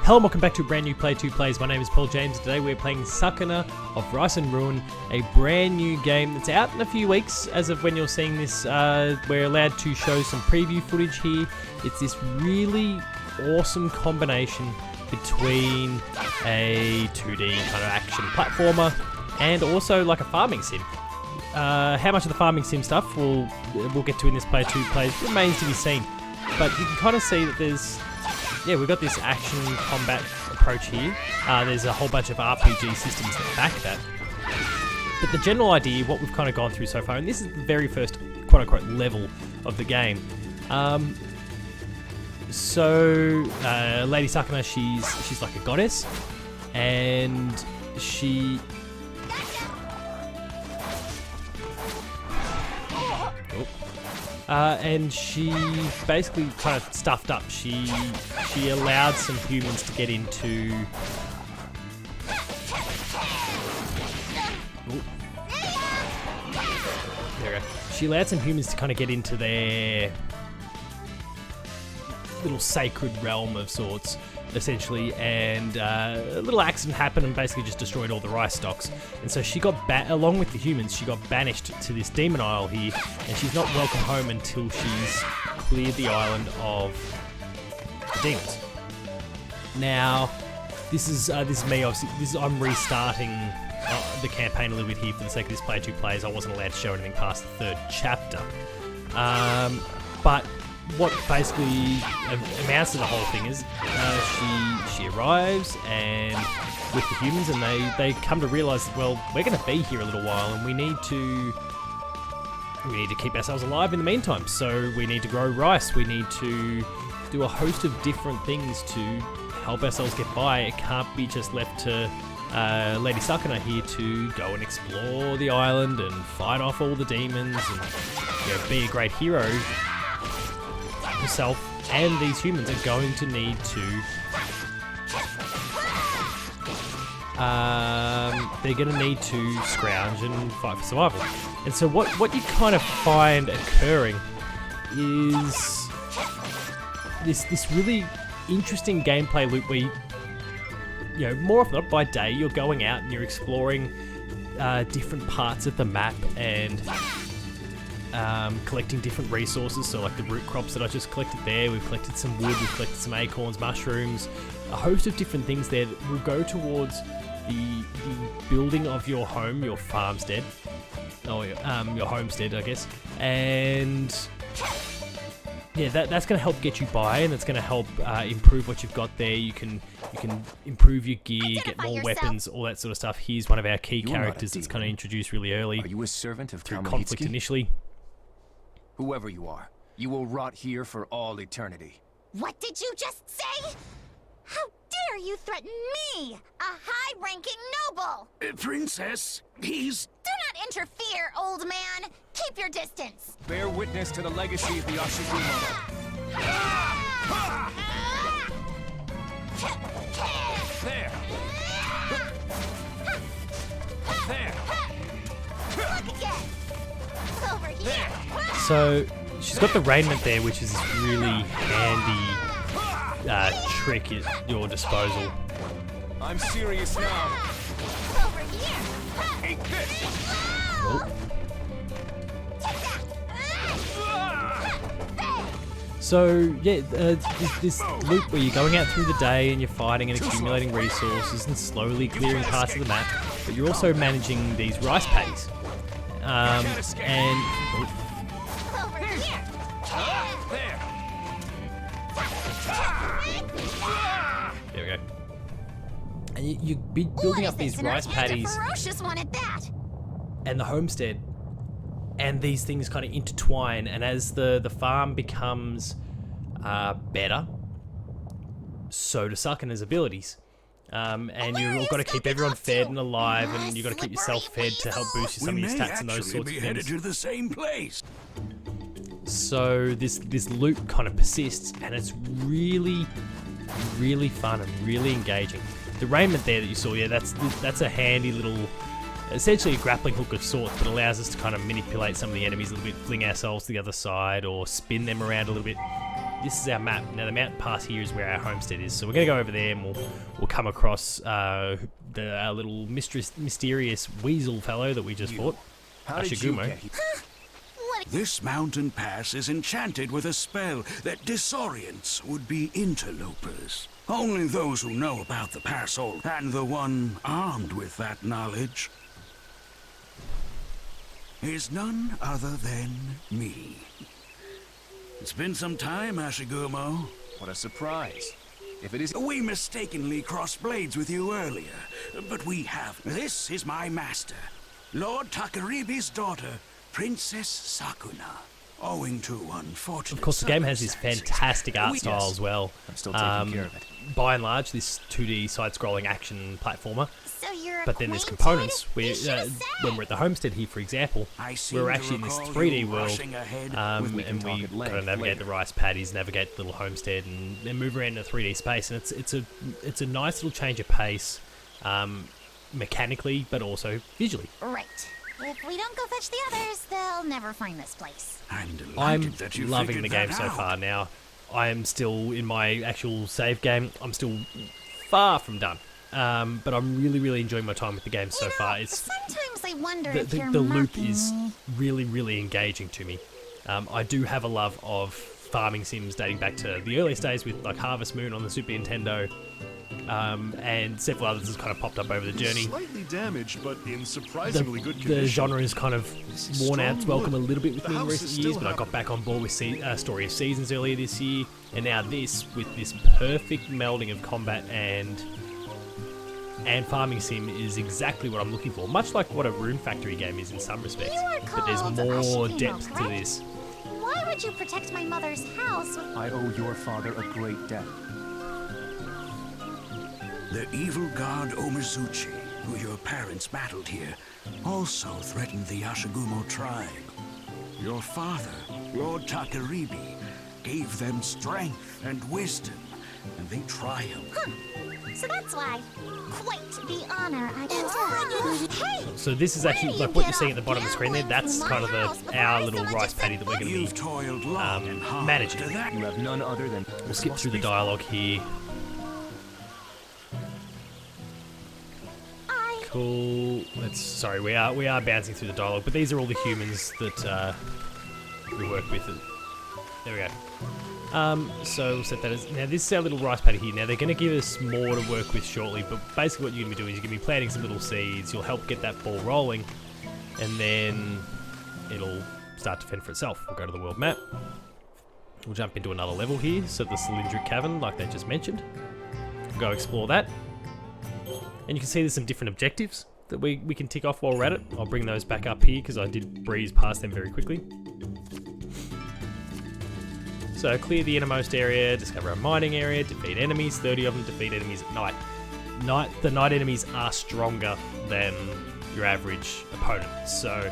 Hello and welcome back to a brand new Play 2 Plays. My name is Paul James. Today we're playing Sakuna of Rice and Ruin, a brand new game that's out in a few weeks. As of when you're seeing this, we're allowed to show some preview footage here. It's this really awesome combination between a 2D kind of action platformer and also like a farming sim. How much of the farming sim stuff we'll get to in this Play 2 Plays remains to be seen. But you can kind of see that we've got this action combat approach here. There's a whole bunch of RPG systems that back that. But the general idea, what we've kind of gone through so far, and this is the very first quote-unquote level of the game. Lady Sakuna, she's like a goddess, and she... and she basically kind of stuffed up. She allowed some humans to get into... There we go. She allowed some humans to kind of get into their little sacred realm of sorts, essentially, and a little accident happened and basically just destroyed all the rice stocks. And so she got, along with the humans, she got banished to this demon isle here, and she's not welcome home until she's cleared the island of the demons. Now, this is me, obviously. I'm restarting the campaign a little bit here for the sake of this Play 2 Plays. I wasn't allowed to show anything past the 3rd chapter. But what basically amounts to the whole thing is she arrives and with the humans, and they come to realise that, well, we're going to be here a little while and we need to keep ourselves alive in the meantime. So we need to grow rice, we need to do a host of different things to help ourselves get by. It can't be just left to Lady Sakuna here to go and explore the island and fight off all the demons and be a great hero. Herself and these humans are going to need to they're going to need to scrounge and fight for survival. And so what you kind of find occurring is this really interesting gameplay loop where more often not by day you're going out and you're exploring different parts of the map and collecting different resources. So like the root crops that I just collected there, we've collected some wood, we've collected some acorns, mushrooms, a host of different things there that will go towards the building of your home, your farmstead, or your homestead, I guess. And yeah, that's going to help get you by, and it's going to help improve what you've got there. You can improve your gear, get more weapons, all that sort of stuff. Here's one of our key characters that's kind of introduced really early. Are you a servant of through conflict initially? Whoever you are, you will rot here for all eternity. What did you just say? How dare you threaten me, a high-ranking noble? Princess, he's... Do not interfere, old man. Keep your distance. Bear witness to the legacy of the Ashigumo. There. There. Look again. Over here. So she's got the raiment there, which is this really handy trick at your disposal. I'm serious now. Over here. Take this. Oh. So yeah, this loop where you're going out through the day and you're fighting and accumulating resources and slowly clearing parts of the map, but you're also managing these rice paddies. There we go. And you be building up these rice paddies ferocious one at that. and the homestead, and these things kind of intertwine, and as the farm becomes better, so do Sakuna's abilities. And you've all got to keep everyone fed and alive, and you've got to keep yourself fed to help boost some of your stats and those sorts of things. Headed to the same place. So this loop kind of persists, and it's really, really fun and really engaging. The raiment there that you saw, yeah, that's a handy little, essentially a grappling hook of sorts, but allows us to kind of manipulate some of the enemies a little bit, fling ourselves to the other side, or spin them around a little bit. this is our map. Now the mountain pass here is where our homestead is, so we're gonna go over there and we'll come across our little mysterious weasel fellow that we just fought, How did you Ashigomo. get here? This mountain pass is enchanted with a spell that disorients would-be interlopers. Only those who know about the pass hold, and the one armed with that knowledge is none other than me. It's been some time, Ashigomo. What a surprise. If it is... We mistakenly crossed blades with you earlier, but we have. This is my master, Lord Takaribi's daughter, Princess Sakuna. Owing to unfortunate Of course, the game has this circumstances, fantastic art we- style as well. I'm still taking care of it. By and large, this 2D side-scrolling action platformer. So you're But then there's acquainted? components where, You should've when said. we're at the homestead here, for example, I seem we're to actually in this recall 3D you world, rushing ahead and We can talk we at gotta length navigate later. the rice paddies, navigate the little homestead, and move around in a 3D space. And it's a nice little change of pace, mechanically, but also visually. Right. If we don't go fetch the others, they'll never find this place. I'm delighted I'm that you loving the figured game that so out. far. Now, I am still in my actual save game. I'm still far from done, but I'm really enjoying my time with the game so You know, far. It's sometimes I wonder the, if the, you're the loop mocking is me. really engaging to me. I do have a love of farming sims dating back to the earliest days with like Harvest Moon on the Super Nintendo, and several others has kind of popped up over the journey. Slightly damaged, but in surprisingly good The condition. genre is kind of worn out its welcome a little bit with The me in house is recent still years, but I got habitable. back on board with Story of Seasons earlier this year, and now this, with this perfect melding of combat and farming sim, is exactly what I'm looking for. Much like what a Rune Factory game is in some respects, You are but there's called more Ashikimo, depth to correct? this. Why would you protect my mother's house with... I owe your father a great debt. The evil god Omizuchi, who your parents battled here, also threatened the Ashigomo tribe. Your father, Lord Takaribi, gave them strength and wisdom, and they triumphed. So that's why. Quite the honor I get. Hey! So this is actually, like what you're seeing at the bottom of the screen there, that's kind of our little rice paddy that we're going to be You've toiled long and hard managing. to that. You have none other than... We'll skip through the dialogue here. Cool. Sorry, we are bouncing through the dialogue, but these are all the humans that we work with. There we go. So we'll set that as... Now this is our little rice paddy here. Now they're going to give us more to work with shortly, but basically what you're going to be doing is you're going to be planting some little seeds. You'll help get that ball rolling, and then it'll start to fend for itself. We'll go to the world map. We'll jump into another level here, so the cylindric cavern, like they just mentioned. We'll go explore that. And you can see there's some different objectives that we can tick off while we're at it. I'll bring those back up here because I did breeze past them very quickly. So clear the innermost area, discover a mining area, defeat enemies, 30 of them, defeat enemies at night. The night enemies are stronger than your average opponent, so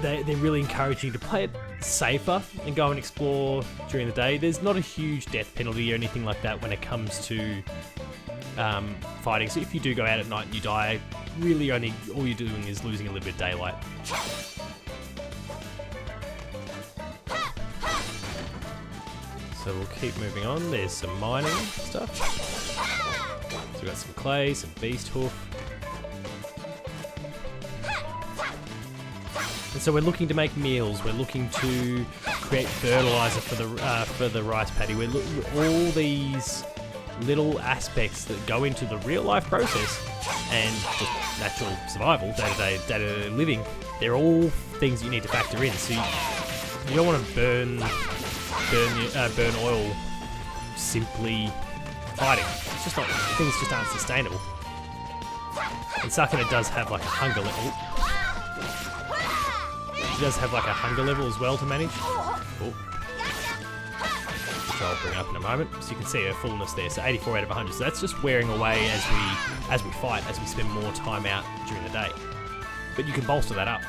they're really encouraging you to play it safer and go and explore during the day. There's not a huge death penalty or anything like that when it comes to fighting, so if you do go out at night and you die, really all you're doing is losing a little bit of daylight. So we'll keep moving on. There's some mining stuff. So we've got some clay, some beast hoof. And so we're looking to make meals. We're looking to create fertilizer for the rice paddy. We're all these little aspects that go into the real life process and just natural survival, day-to-day living. They're all things you need to factor in. So you don't want to burn oil simply fighting. It's just not, things just aren't sustainable. And Sakuna does have like a hunger level. She does have like a hunger level as well to manage. Oh. Which I'll bring up in a moment. So you can see her fullness there. So 84 out of 100. So that's just wearing away as we fight, as we spend more time out during the day. But you can bolster that up.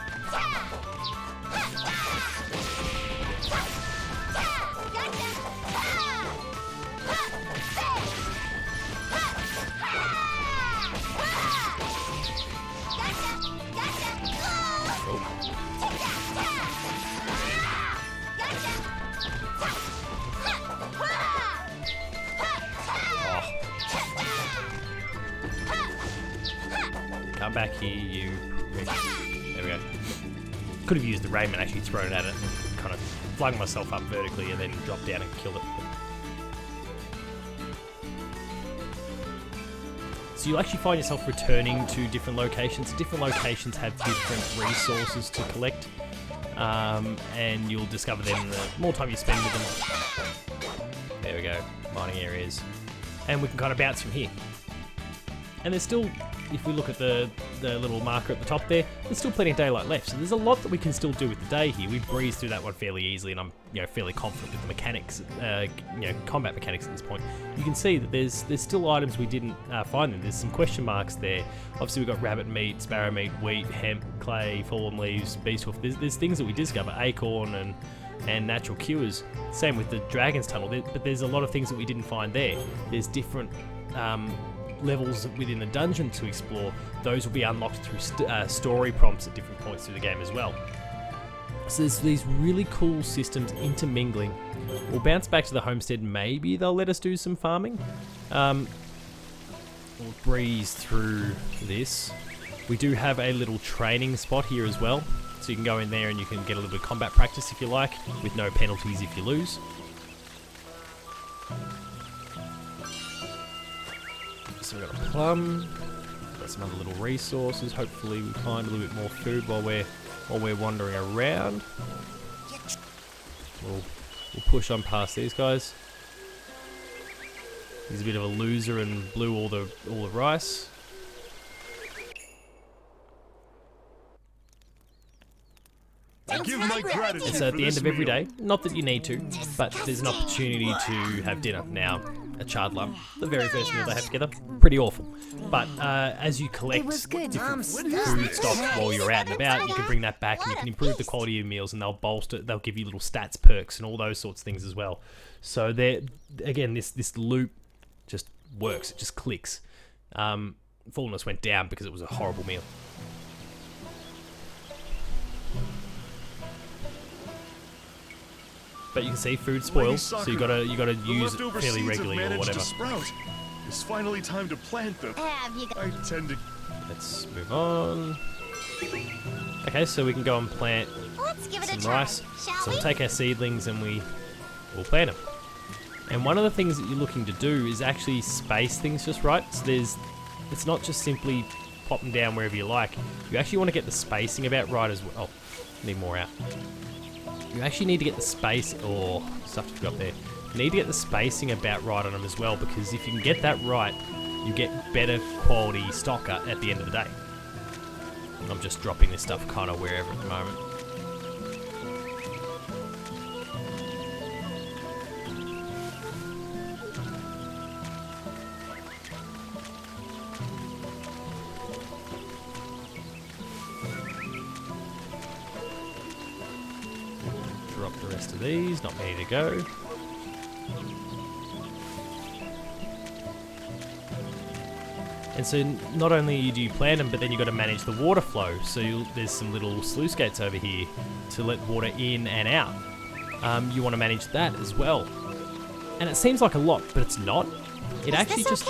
back here, you... There we go. Could have used the Raymond, actually thrown it at it and kind of flung myself up vertically and then dropped down and killed it. So you'll actually find yourself returning to different locations. Different locations have different resources to collect, and you'll discover them the more time you spend with them. There we go, mining areas. And we can kind of bounce from here. And there's still, if we look at the little marker at the top there, there's still plenty of daylight left. So there's a lot that we can still do with the day here. We breeze through that one fairly easily, and I'm fairly confident with the mechanics, combat mechanics at this point. You can see that there's still items we didn't find them. There's some question marks there. Obviously we've got rabbit meat, sparrow meat, wheat, hemp, clay, fallen leaves, beast hoof. There's things that we discover, acorn and natural cures. Same with the dragon's tunnel, but there's a lot of things that we didn't find there. There's different levels within the dungeon to explore. Those will be unlocked through story prompts at different points through the game as well. So there's these really cool systems intermingling. We'll bounce back to the homestead. Maybe they'll let us do some farming. We'll breeze through this. We do have a little training spot here as well, so you can go in there and you can get a little bit of combat practice if you like, with no penalties if you lose. So we've got a plum, got some other little resources. Hopefully we find a little bit more food while we're wandering around. We'll push on past these guys. He's a bit of a loser and blew all the rice. I give my gratitude. It's at the end of every day. Not that you need to, but there's an opportunity to have dinner. Now, a charred lump, the very first meal they have together, pretty awful. But as you collect different food stock while you're out and about, you can bring that back and you can improve the quality of your meals, and they'll give you little stats, perks, and all those sorts of things as well. So there, again, this loop just works. It just clicks. Fullness went down because it was a horrible meal. But you can see food spoils, so you gotta use it fairly regularly or whatever. It's finally time to plant them. I tend to. Let's move on. Okay, so we can go and plant some rice. So we'll take our seedlings and we'll plant them. And one of the things that you're looking to do is actually space things just right. So it's not just simply pop them down wherever you like. You actually want to get the spacing about right as well. Oh, need more out. You actually need to get the space, stuff to pick up there. You need to get the spacing about right on them as well, because if you can get that right, you get better quality stock at the end of the day. I'm just dropping this stuff kind of wherever at the moment. Drop the rest of these, not many to go. And so not only do you plant them, but then you've got to manage the water flow. So there's some little sluice gates over here to let water in and out. You want to manage that as well. And it seems like a lot, but it's not. It actually just,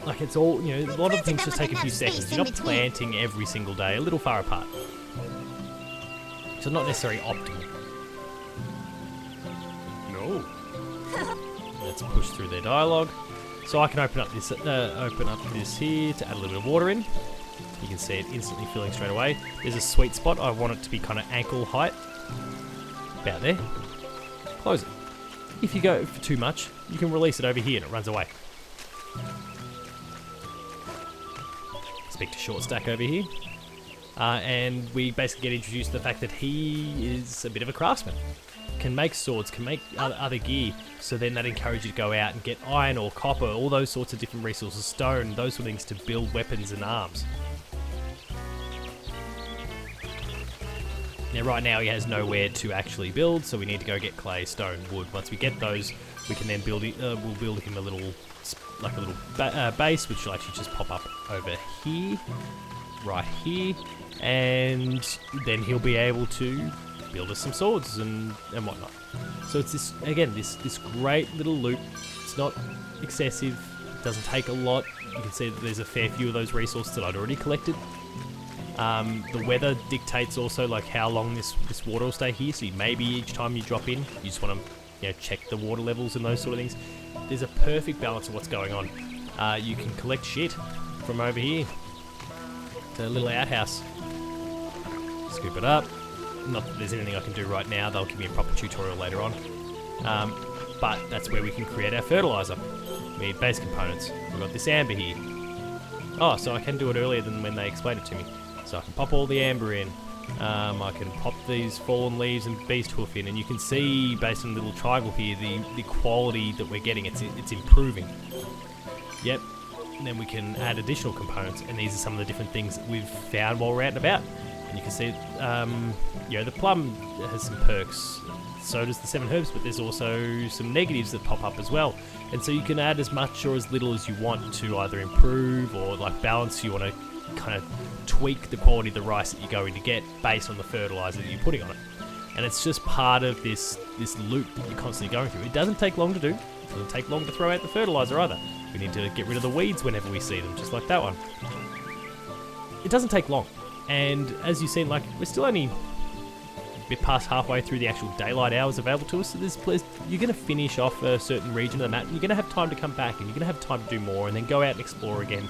like it's all, a lot of things just take a few seconds. You're not planting every single day, a little far apart. So not necessarily optimal. No. Let's push through their dialogue. So I can open up this here to add a little bit of water in. You can see it instantly filling straight away. There's a sweet spot. I want it to be kind of ankle height. About there. Close it. If you go for too much, you can release it over here and it runs away. Speak to Short Stack over here. And we basically get introduced to the fact that he is a bit of a craftsman. Can make swords, can make other gear, so then that encourages you to go out and get iron or copper, all those sorts of different resources, stone, those sort of things to build weapons and arms. Now right now he has nowhere to actually build, so we need to go get clay, stone, wood. Once we get those, we can then build we'll build him a little base, which will actually just pop up over here, right here, and then he'll be able to build us some swords and whatnot. So it's this, again, this great little loop. It's not excessive, doesn't take a lot. You can see that there's a fair few of those resources that I'd already collected. The weather dictates also like how long this water will stay here, so maybe each time you drop in, you just want to check the water levels and those sort of things. There's a perfect balance of what's going on. You can collect shit from over here. It's a little outhouse. Scoop it up. Not that there's anything I can do right now, they'll give me a proper tutorial later on. But that's where we can create our fertilizer. We need base components. We've got this amber here. Oh, so I can do it earlier than when they explained it to me. So I can pop all the amber in. I can pop these fallen leaves and beast hoof in, and you can see based on the little triangle here the quality that we're getting. It's improving. Yep. And then we can add additional components, and these are some of the different things that we've found while we're out and about. And you can see, the plum has some perks. So does the 7 herbs, but there's also some negatives that pop up as well. And so you can add as much or as little as you want to either improve or like balance. You want to kind of tweak the quality of the rice that you're going to get based on the fertilizer that you're putting on it. And it's just part of this loop that you're constantly going through. It doesn't take long to do. It doesn't take long to throw out the fertilizer either. We need to get rid of the weeds whenever we see them, just like that one. It doesn't take long. And as you've seen, like, we're still only a bit past halfway through the actual daylight hours available to us. So this place, you're going to finish off a certain region of the map, and you're going to have time to come back, and you're going to have time to do more, and then go out and explore again.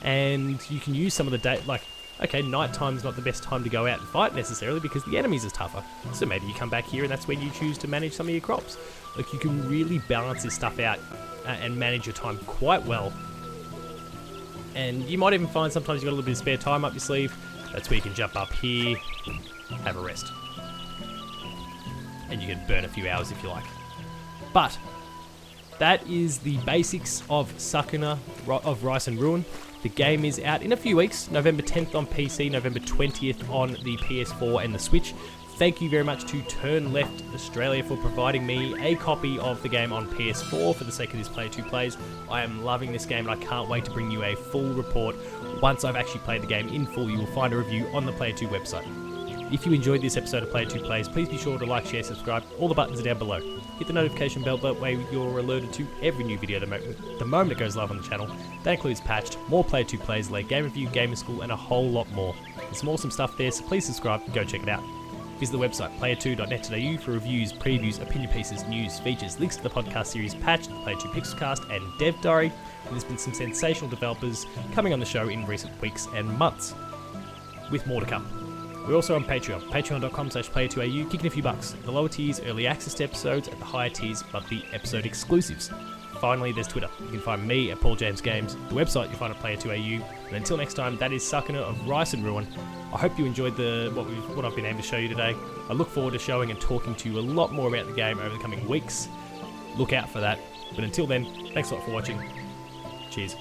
And you can use some of the day, like, okay, nighttime's not the best time to go out and fight necessarily because the enemies are tougher. So maybe you come back here and that's when you choose to manage some of your crops. Like, you can really balance this stuff out and manage your time quite well. And you might even find sometimes you've got a little bit of spare time up your sleeve. That's where you can jump up here, have a rest. And you can burn a few hours if you like. But that is the basics of Sakuna of Rice and Ruin. The game is out in a few weeks, November 10th on PC, November 20th on the PS4 and the Switch. Thank you very much to Turn Left Australia for providing me a copy of the game on PS4 for the sake of this Player 2 Plays. I am loving this game and I can't wait to bring you a full report. Once I've actually played the game in full, you will find a review on the Player 2 website. If you enjoyed this episode of Player 2 Plays, please be sure to like, share, subscribe. All the buttons are down below. Hit the notification bell, that way you're alerted to every new video the moment it goes live on the channel. That includes Patched, more Player 2 Plays, late game review, gamer school, and a whole lot more. There's some awesome stuff there, so please subscribe and go check it out. Visit the website player2.net.au for reviews, previews, opinion pieces, news, features, links to the podcast series Patched, Player 2 Pixelcast, and Dev Diary. And there's been some sensational developers coming on the show in recent weeks and months, with more to come. We're also on Patreon, patreon.com/player2au, kicking a few bucks. The lower tiers, early access to episodes, at the higher tiers, monthly episode exclusives. Finally, there's Twitter. You can find me at Paul James Games. The website you'll find at Player2au. And until next time, that is Sakuna of Rice and Ruin. I hope you enjoyed what I've been able to show you today. I look forward to showing and talking to you a lot more about the game over the coming weeks. Look out for that. But until then, thanks a lot for watching. Cheers.